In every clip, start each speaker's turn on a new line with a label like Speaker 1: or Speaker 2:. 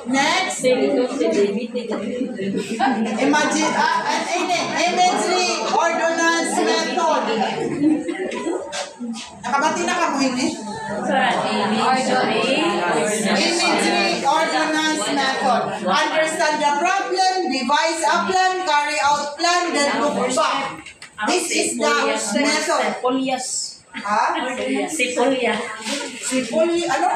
Speaker 1: Next. Imagine, imagery ordinance method. Nakabati na ka mo ini? Imagery ordinance method. Understand the problem, devise a plan, carry out plan, then look back. This is the method. Ha?
Speaker 2: Sipolya.
Speaker 1: Ano?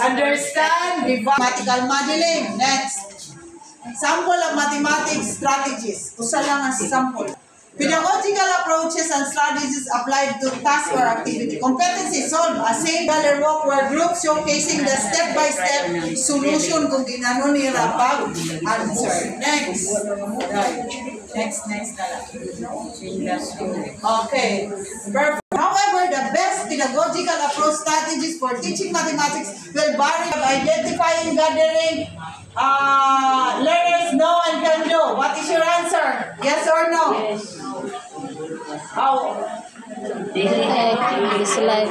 Speaker 1: Understand, devise, mathematical modeling. Next. Sample of mathematics strategies. Usa lang ang sample. Pedagogical approaches and strategies applied to task or activity. Competency solve a single work where group showcasing the step-by-step solution kung ginano nila pag answer. Next. Next na lang. Okay. Perfect. However, the best pedagogical approach strategies for teaching mathematics will vary by identifying, gathering, learners know and can do. What is your answer? Yes or no?
Speaker 2: Yes.
Speaker 1: How?
Speaker 3: Dislike.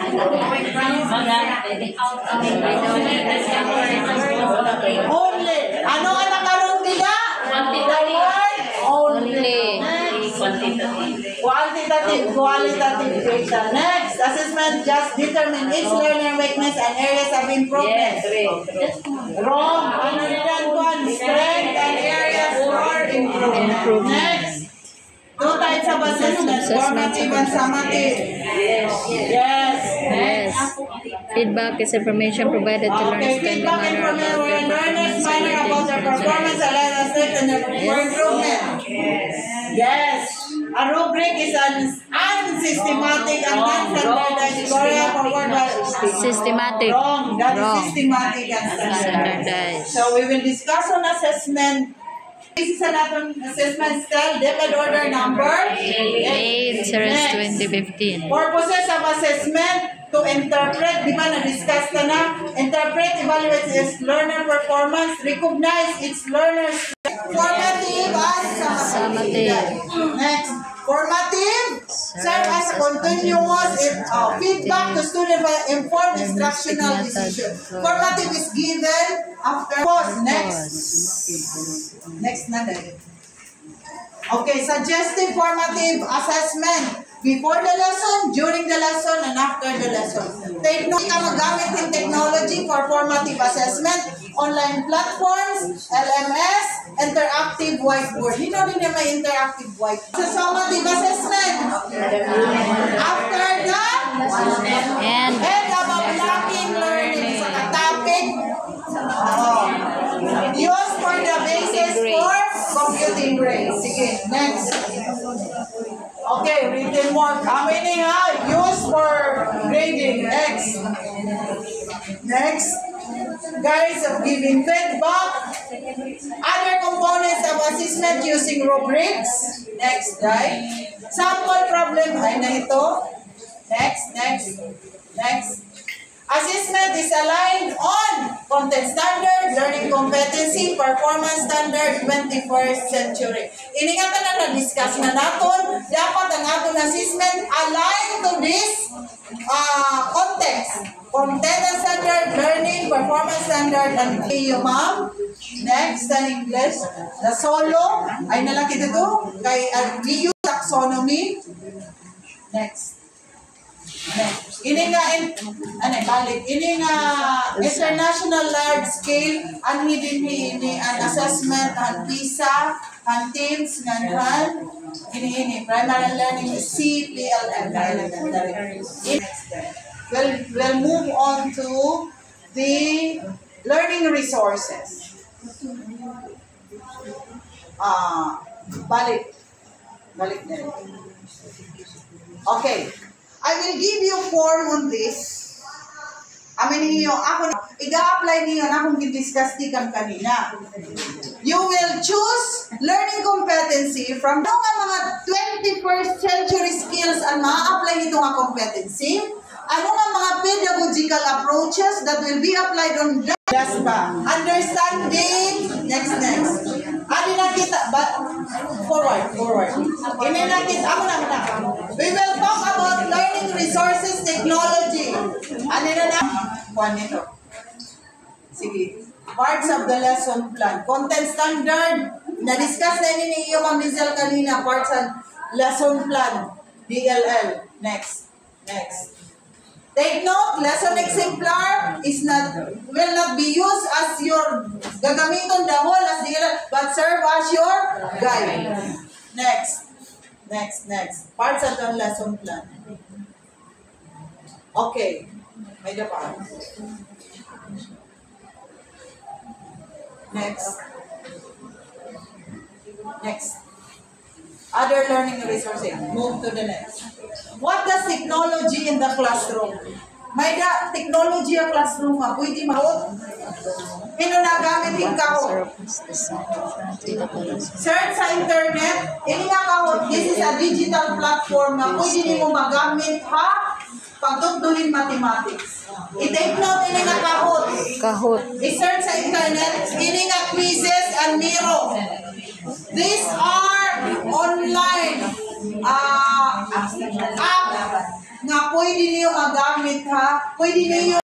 Speaker 1: Only. Ano ang nakaroon nila? Only. Qualitative data. Next, assessment just determine each learner weakness and areas of improvement. Wrong. Strength and areas for improvement. Next. Two types of assessment, formative and summative. Yes.
Speaker 3: Feedback is information provided to learners
Speaker 1: Okay, feedback information when learners find out about their performance and let us take and for improvement. Yes. A rubric is an unsystematic and non-standardized scoring forward by
Speaker 3: systematic.
Speaker 1: Wrong. That is systematic and standardized. So we will discuss on assessment. This is another assessment style, depth order number
Speaker 3: 8, series 2015.
Speaker 1: Purposes of assessment to interpret, di ba na-discuss na interpret, evaluate its learner performance, recognize its learners. Formative and summative. Next. Formative serve as a continuous feedback to student by informed instructional decision. Formative is given after pause. Next na dahil. Okay, suggestive formative assessment. Before the lesson, during the lesson, and after the lesson. Take note ka magamit ng technology for formative assessment, online platforms, LMS, interactive whiteboard. Hindi rin na may interactive whiteboard. Sa summative assessment, after that, and about blocking learning sa topic, use for the basis for computing grades. Sige, next. Okay, written work. How many use for grading? Next. Guys, giving feedback. Other components of assessment using rubrics. Next, right? Sample problem. Ay na ito. Next. Assessment is aligned on content standard, learning competency, performance standard, 21st century. Iningatan na na-discuss na natin, dapat ang ating assessment aligned to this context. Content and standard, learning, performance standard, and ma'am. Next, in English. The solo, ay nalaki dito, kay EU taxonomy. Next. Ini international large scale and hidden an assessment and PISA and TIMSS ini primary learning CPLM elementary. We'll move on to the learning resources. Balik din. Okay. I will give you form on this. Amin niyo, ako iga-apply niyo na kung gidiscuss di kang kanina. You will choose learning competency from mga 21st century skills ang ma-apply nito nga competency. Ano nga mga pedagogical approaches that will be applied on just ba? Understanding. Next. Ano na kita? But forward. Ini na kita. Ako na. We will talk about learning resources technology. Ano na? One nito. Sige. Parts of the lesson plan. Content standard. Na-discuss na ninyo Ma'am Lizelle kanina. Parts of lesson plan. DLL. Next. Take note, lesson exemplar will not be used as your gagamiton the whole as DLL, but serve as your guide. Next. Parts of the lesson plan. Okay. May the parts. Next. Other learning resources. Move to the next. What does technology in the classroom? May da technology ang classroom nga. Pwede mahot. Ino na gamit yung kahot. Search sa internet. Ini nga kahot. This is a digital platform nga pwede nimo magamit ha pagtugtulin mathematics. I-take note ini nga kahot. I-search sa internet. Ini nga quizzes and Miro. These are online app nga pwede niyo magamit ha. Pwede niyo